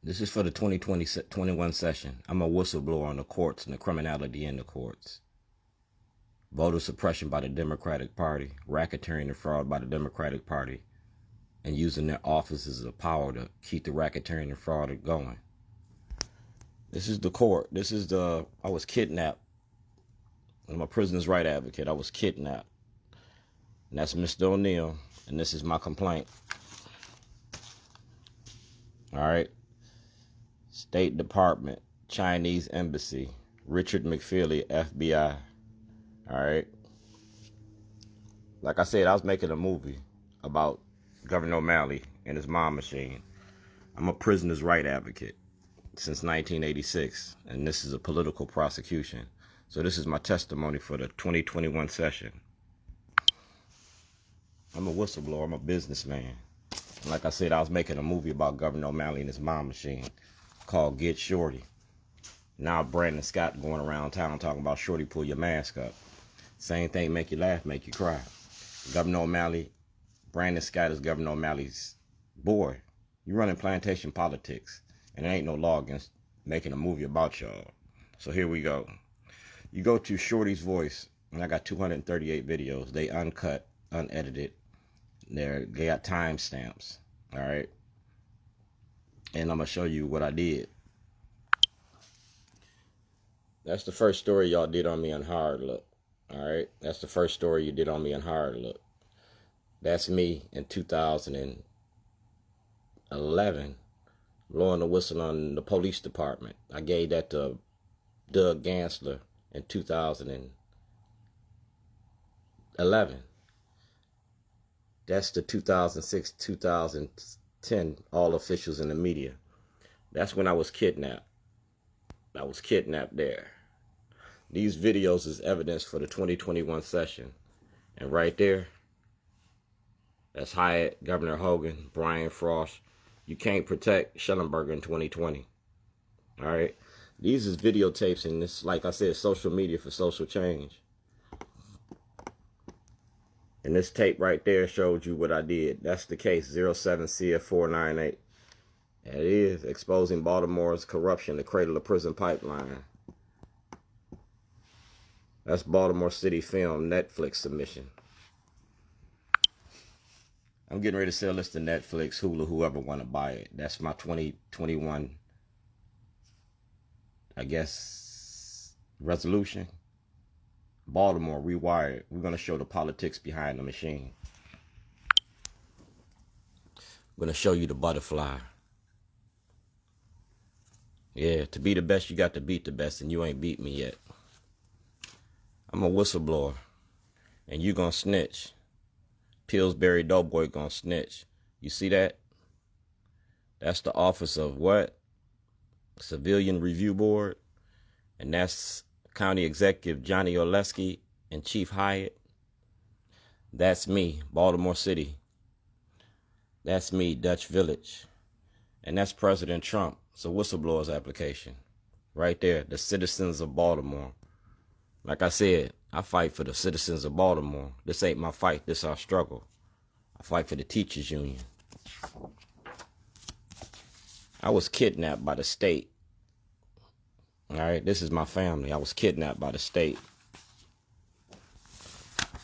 This is for the 2020-21 session. I'm a whistleblower on the courts and the criminality in the courts. Voter suppression by the Democratic Party, racketeering and fraud by the Democratic Party, and using their offices of power to keep the racketeering and fraud going. This is the court. I was kidnapped. I'm a prisoner's right advocate. I was kidnapped. And that's Mr. O'Neill, and this is my complaint. All right. State Department, Chinese Embassy, Richard McFeely, FBI. All right. Like I said, I was making a movie about Governor O'Malley and his mom machine. I'm a prisoner's right advocate since 1986, and this is a political prosecution. So this is my testimony for the 2021 session. I'm a whistleblower. I'm a businessman. And like I said, I was making a movie about Governor O'Malley and his mom machine called Get Shorty. Now Brandon Scott going around town talking about Shorty, pull your mask up. Same thing, make you laugh, make you cry. Governor O'Malley, Brandon Scott is Governor O'Malley's boy. You running plantation politics, and there ain't no law against making a movie about y'all. So here we go. You go to Shorty's Voice, and I got 238 videos. They uncut, unedited. They got timestamps, all right? And I'm going to show you what I did. That's the first story y'all did on me on Hard Look, all right? That's the first story you did on me on Hard Look. That's me in 2011, blowing the whistle on the police department. I gave that to Doug Gansler in 2011. That's the 2006-2010 all officials in the media. That's when I was kidnapped. I was kidnapped there. These videos is evidence for the 2021 session. And right there, that's Hyatt, Governor Hogan, Brian Frost. You can't protect Shellenberger in 2020. All right? These is videotapes, and this, like I said, social media for social change. And this tape right there showed you what I did. That's the case, 07CF498. That is exposing Baltimore's corruption, the cradle of prison pipeline. That's Baltimore City Film Netflix submission. I'm getting ready to sell this to Netflix, Hulu, whoever want to buy it. That's my 2021, I guess, resolution. Baltimore Rewired. We're going to show the politics behind the machine. I'm going to show you the butterfly. Yeah, to be the best, you got to beat the best, and you ain't beat me yet. I'm a whistleblower, and you going to snitch. Pillsbury Doughboy going to snitch. You see that? That's the office of what? Civilian Review Board. And that's County Executive Johnny Oleski and Chief Hyatt. That's me, Baltimore City. That's me, Dutch Village. And that's President Trump. It's a whistleblower's application. Right there, the citizens of Baltimore. Like I said, I fight for the citizens of Baltimore. This ain't my fight, this our struggle. I fight for the teachers union. I was kidnapped by the state. All right, this is my family. I was kidnapped by the state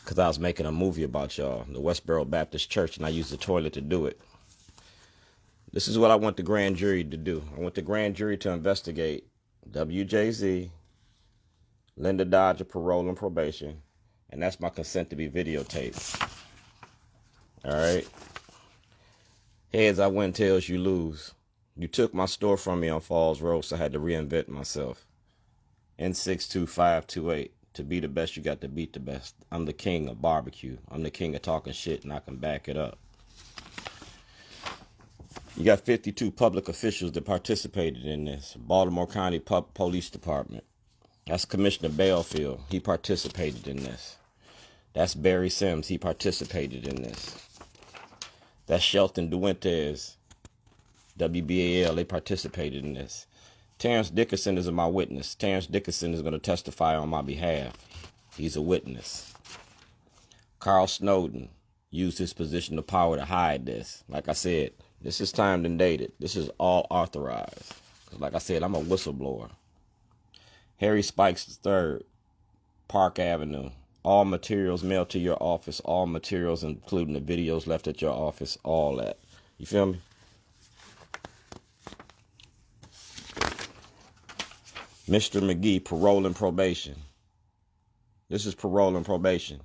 because I was making a movie about y'all, the Westboro Baptist Church, and I used the toilet to do it. This is what I want the grand jury to do. I want the grand jury to investigate WJZ, Linda Dodge of parole and probation, and that's my consent to be videotaped. All right. Heads I win, tails you lose. You took my store from me on Falls Road, so I had to reinvent myself. N62528. To be the best, you got to beat the best. I'm the king of barbecue. I'm the king of talking shit, and I can back it up. You got 52 public officials that participated in this. Baltimore County Police Department. That's Commissioner Balefield. He participated in this. That's Barry Sims. He participated in this. That's Shelton Duentes. WBAL, they participated in this. Terrence Dickerson is my witness. Terrence Dickerson is going to testify on my behalf. He's a witness. Carl Snowden used his position of power to hide this. Like I said, This is timed and dated. This is all authorized. Like I said, I'm a whistleblower. Harry Spikes III, Park Avenue. All materials mailed to your office. All materials, including the videos left at your office. All that. You feel me? Mr. McGee, parole and probation. This is parole and probation.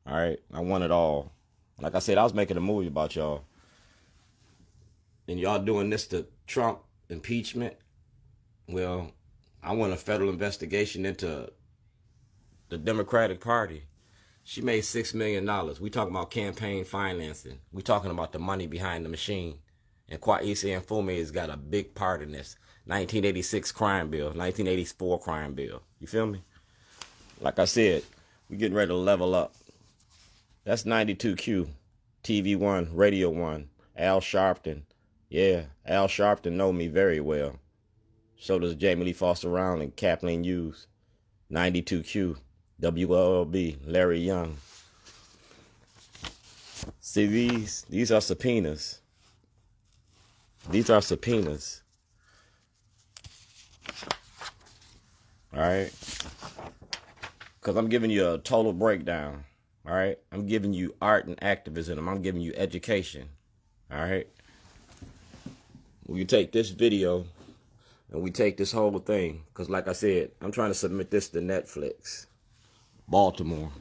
All right? I want it all. Like I said, I was making a movie about y'all. And y'all doing this to Trump impeachment. Well, I want a federal investigation into the Democratic Party. She made $6 million. We talking about campaign financing. We talking about the money behind the machine. And Kwesi and Fume has got a big part in this. 1986 crime bill, 1984 crime bill. You feel me? Like I said, we getting ready to level up. That's 92Q, TV One, Radio One, Al Sharpton. Yeah, Al Sharpton know me very well. So does Jamie Lee Foster Brown and Kathleen Hughes. 92Q, WLB, Larry Young. See, these are subpoenas. These are subpoenas. All right? Because I'm giving you a total breakdown. All right? I'm giving you art and activism. I'm giving you education. All right? We take this video and we take this whole thing. Because like I said, I'm trying to submit this to Netflix. Baltimore.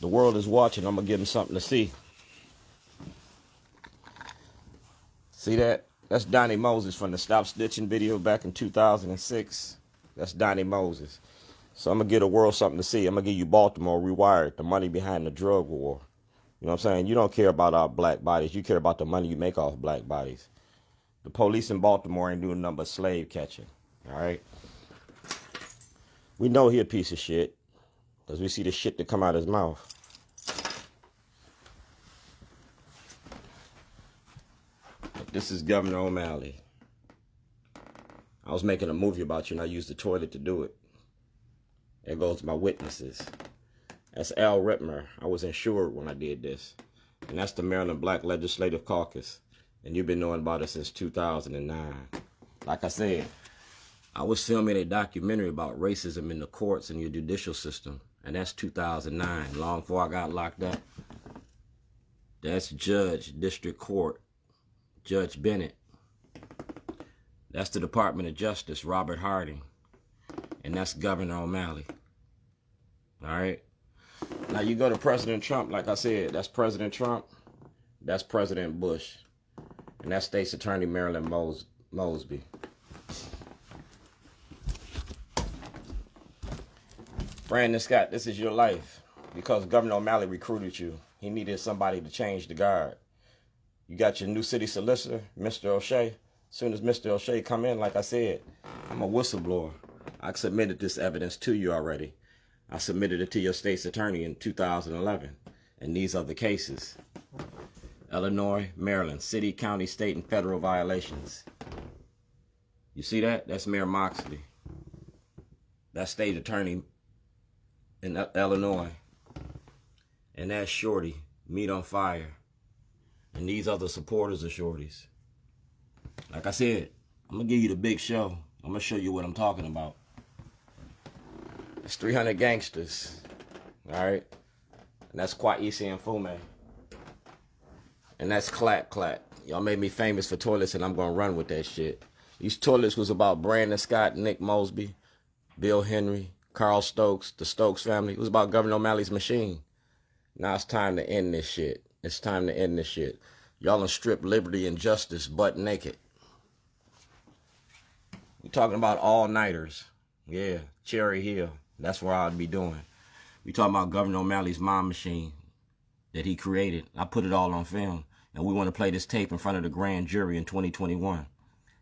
The world is watching. I'm going to give them something to see. See that? That's Donnie Moses from the Stop Stitching video back in 2006. That's Donnie Moses. So I'm going to give the world something to see. I'm going to give you Baltimore Rewired, the money behind the drug war. You know what I'm saying? You don't care about our black bodies. You care about the money you make off black bodies. The police in Baltimore ain't doing nothing but slave catching. All right? We know he a piece of shit. Because we see the shit that come out of his mouth. But this is Governor O'Malley. I was making a movie about you and I used the toilet to do it. There goes my witnesses. That's Al Redmer. I was insured when I did this. And that's the Maryland Black Legislative Caucus. And you've been knowing about it since 2009. Like I said, I was filming a documentary about racism in the courts and your judicial system. And that's 2009, long before I got locked up. That's District Court, Judge Bennett. That's the Department of Justice, Robert Hardin. And that's Governor O'Malley. All right? Now you go to President Trump, like I said, that's President Trump. That's President Bush. And that's States Attorney Marilyn Mosby. Brandon Scott, this is your life. Because Governor O'Malley recruited you. He needed somebody to change the guard. You got your new city solicitor, Mr. O'Shea. As soon as Mr. O'Shea come in, like I said, I'm a whistleblower. I submitted this evidence to you already. I submitted it to your state's attorney in 2011. And these are the cases. Illinois, Maryland, city, county, state, and federal violations. You see that? That's Mayor Moxley. That's state attorney in Illinois. And that's Shorty, Meat on Fire. And these are the supporters of Shorty's. Like I said, I'm going to give you the big show. I'm going to show you what I'm talking about. It's 300 gangsters. All right? And that's Kwesi and Fume. And that's Clack Clack. Y'all made me famous for toilets, and I'm going to run with that shit. These toilets was about Brandon Scott, Nick Mosby, Bill Henry, Carl Stokes, the Stokes family. It was about Governor O'Malley's machine. Now it's time to end this shit. It's time to end this shit. Y'all done strip liberty and justice butt naked. We talking about all-nighters. Yeah, Cherry Hill. That's where I'd be doing. We talking about Governor O'Malley's mom machine that he created. I put it all on film. And we want to play this tape in front of the grand jury in 2021.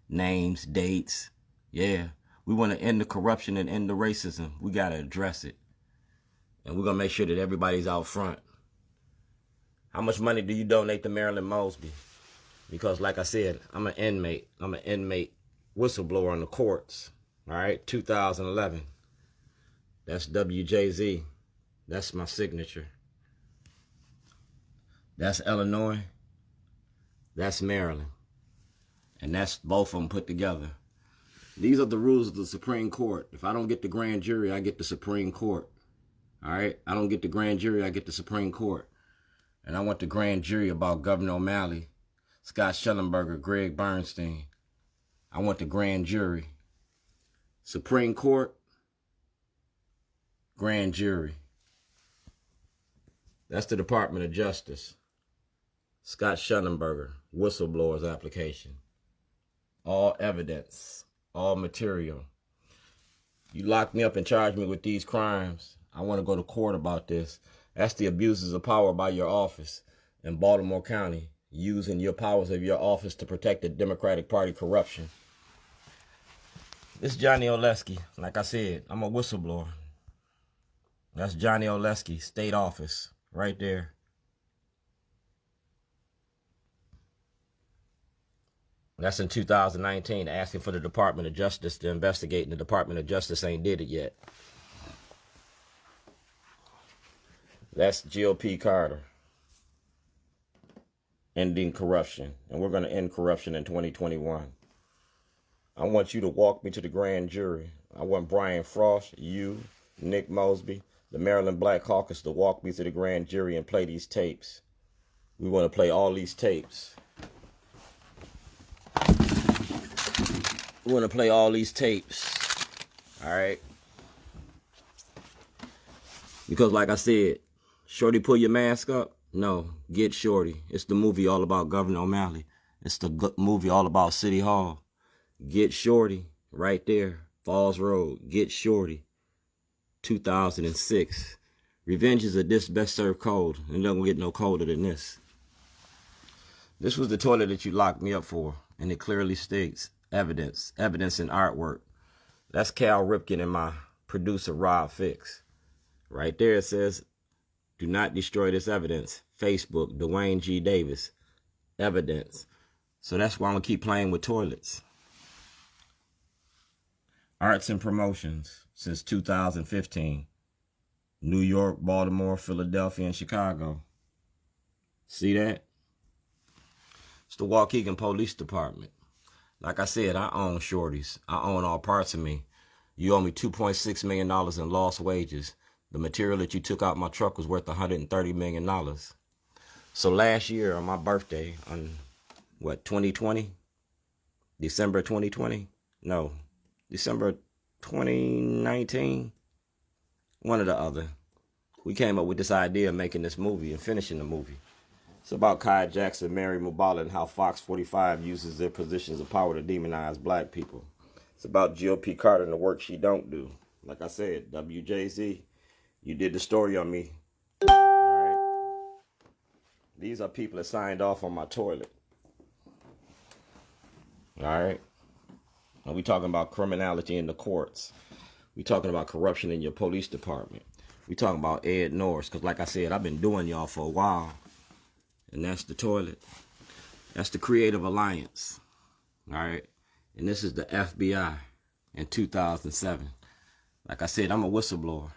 Names, dates. Yeah. We want to end the corruption and end the racism. We got to address it. And we're going to make sure that everybody's out front. How much money do you donate to Marilyn Mosby? Because like I said, I'm an inmate. I'm an inmate whistleblower in the courts. All right, 2011. That's WJZ. That's my signature. That's Illinois. That's Maryland. And that's both of them put together. These are the rules of the Supreme Court. If I don't get the grand jury, I get the Supreme Court. All right? I don't get the grand jury, I get the Supreme Court. And I want the grand jury about Gov.O'Malley, Scott Shellenberger, Greg Bernstein. I want the grand jury. Supreme Court, grand jury. That's the Department of Justice. Scott Shellenberger, whistleblower's application. All evidence, all material. You lock me up and charge me with these crimes. I want to go to court about this. That's the abuses of power by your office in Baltimore County, using your powers of your office to protect the Democratic Party corruption. This is Johnny Oleski. Like I said, I'm a whistleblower. That's Johnny Oleski, state office, right there. That's in 2019, asking for the Department of Justice to investigate, and the Department of Justice ain't did it yet. That's GOP Carter. Ending corruption. And we're going to end corruption in 2021. I want you to walk me to the grand jury. I want Brian Frost, you, Nick Mosby, the Maryland Black Caucus to walk me to the grand jury and play these tapes. We want to play all these tapes. We want to play all these tapes. All right? Because like I said, Shorty, pull your mask up? No, Get Shorty. It's the movie all about Governor O'Malley. It's the movie all about City Hall. Get Shorty, right there. Falls Road, Get Shorty. 2006. Revenge is a dish best served cold. It doesn't get no colder than this. This was the toilet that you locked me up for. And it clearly states evidence and artwork. That's Cal Ripken and my producer, Rob Fix. Right there it says, do not destroy this evidence. Facebook, Dwayne G. Davis. Evidence. So that's why I'm going to keep playing with toilets. Arts and promotions since 2015. New York, Baltimore, Philadelphia, and Chicago. See that? It's the Waukegan Police Department. Like I said, I own Shorties. I own all parts of me. You owe me $2.6 million in lost wages. The material that you took out my truck was worth $130 million. So last year on my birthday, on what, 2020? December 2020? No, December 2019? One or the other. We came up with this idea of making this movie and finishing the movie. It's about Kai Jackson, Mary Mubala, and how Fox 45 uses their positions of power to demonize black people. It's about GOP Carter and the work she don't do. Like I said, WJZ, you did the story on me. All right? These are people that signed off on my toilet. All right? And we talking about criminality in the courts. We talking about corruption in your police department. We talking about Ed Norris. Because like I said, I've been doing y'all for a while. And that's the toilet. That's the Creative Alliance. All right? And this is the FBI in 2007. Like I said, I'm a whistleblower.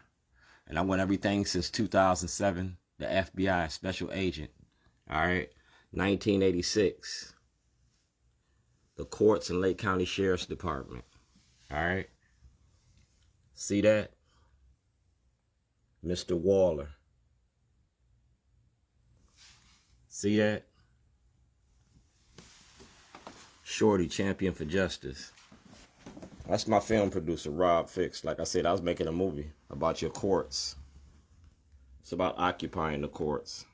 And I want everything since 2007. The FBI special agent. All right? 1986. The courts and Lake County Sheriff's Department. All right? See that? Mr. Waller. See that? Shorty, champion for justice. That's my film producer, Rob Fix. Like I said, I was making a movie about your courts. It's about occupying the courts.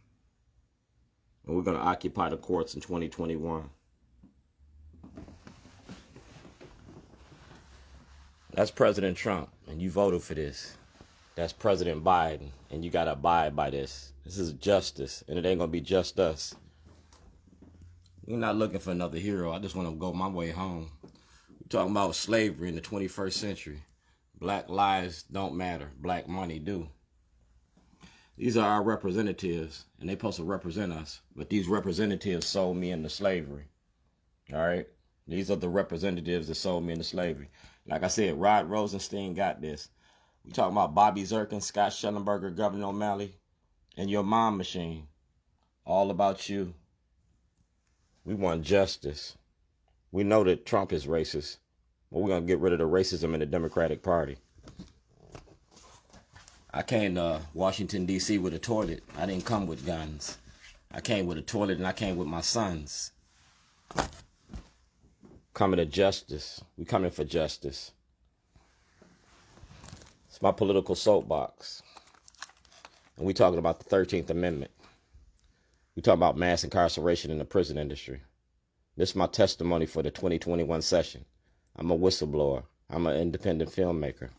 And we're going to occupy the courts in 2021. That's President Trump, and you voted for this. That's President Biden, and you got to abide by this. This is justice, and it ain't going to be just us. We're not looking for another hero. I just want to go my way home. We're talking about slavery in the 21st century. Black lives don't matter. Black money do. These are our representatives, and they're supposed to represent us. But these representatives sold me into slavery. All right? These are the representatives that sold me into slavery. Like I said, Rod Rosenstein got this. We talking about Bobby Zirkin, Scott Shellenberger, Governor O'Malley, and your mom machine. All about you. We want justice. We know that Trump is racist, but we're going to get rid of the racism in the Democratic Party. I came to Washington, D.C. with a toilet. I didn't come with guns. I came with a toilet and I came with my sons. Coming to justice. We coming for justice. It's my political soapbox. And we talking about the 13th Amendment. We talking about mass incarceration in the prison industry. This is my testimony for the 2021 session. I'm a whistleblower. I'm an independent filmmaker.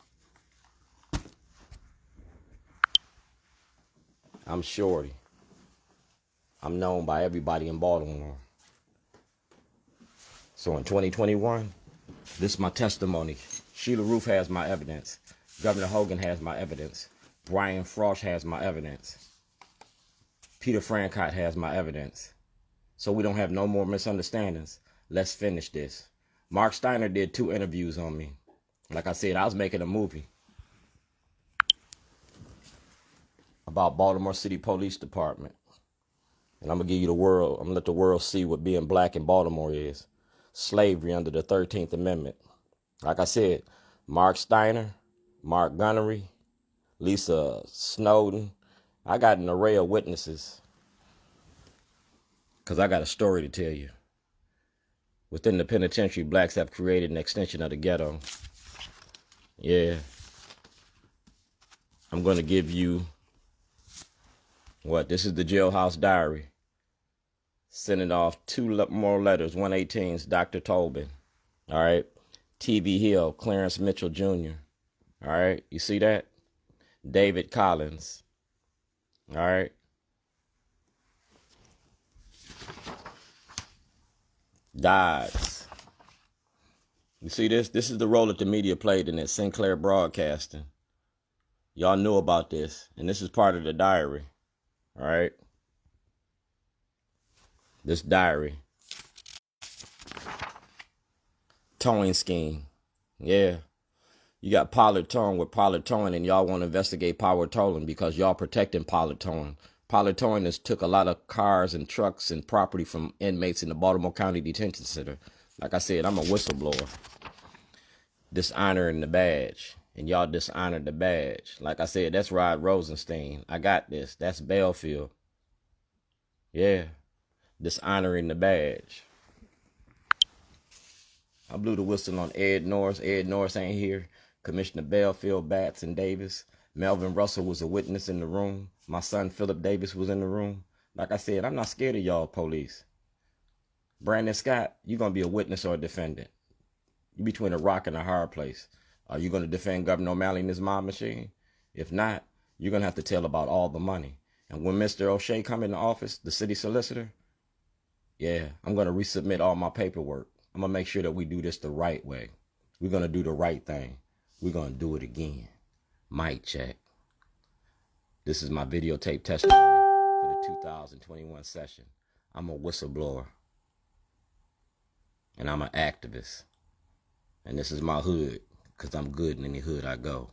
I'm Shorty. I'm known by everybody in Baltimore. So in 2021, this is my testimony. Sheila Roof has my evidence. Governor Hogan has my evidence. Brian Frost has my evidence. Peter Francott has my evidence. So we don't have no more misunderstandings. Let's finish this. Mark Steiner did 2 interviews on me. Like I said, I was making a movie about Baltimore City Police Department. And I'm going to give you the world. I'm going to let the world see what being black in Baltimore is. Slavery under the 13th Amendment. Like I said, Mark Steiner, Mark Gunnery, Lisa Snowden. I got an array of witnesses because I got a story to tell you. Within the penitentiary, blacks have created an extension of the ghetto. Yeah. I'm going to give you what? This is the Jailhouse Diary. Sending off 2 more letters, 118's Dr. Tobin. All right. TV Hill, Clarence Mitchell Jr. All right. You see that? David Collins. All right. Dodds. You see this? This is the role that the media played in it. Sinclair Broadcasting. Y'all knew about this. And this is part of the diary. All right. This diary. Towing scheme. Yeah. You got Pollard Towing with Pollard Towing, and y'all want to investigate Pollard Towing because y'all protecting Pollard Towing. Pollard Towing has took a lot of cars and trucks and property from inmates in the Baltimore County Detention Center. Like I said, I'm a whistleblower. Dishonoring the badge. And y'all dishonored the badge. Like I said, that's Rod Rosenstein. I got this. That's Belfield. Yeah. Dishonoring the badge. I blew the whistle on Ed Norris. Ed Norris ain't here. Commissioner Belfield, Batts, and Davis. Melvin Russell was a witness in the room. My son Philip Davis was in the room. Like I said, I'm not scared of y'all police. Brandon Scott, you're going to be a witness or a defendant. You're between a rock and a hard place. Are you going to defend Gov.O'Malley and his mob machine? If not, you're going to have to tell about all the money. And when Mr. O'Shea come in the office, the city solicitor, yeah, I'm going to resubmit all my paperwork. I'm going to make sure that we do this the right way. We're going to do the right thing. We're going to do it again. Mic check. This is my videotape testimony for the 2021 session. I'm a whistleblower. And I'm an activist. And this is my hood, because I'm good in any hood I go.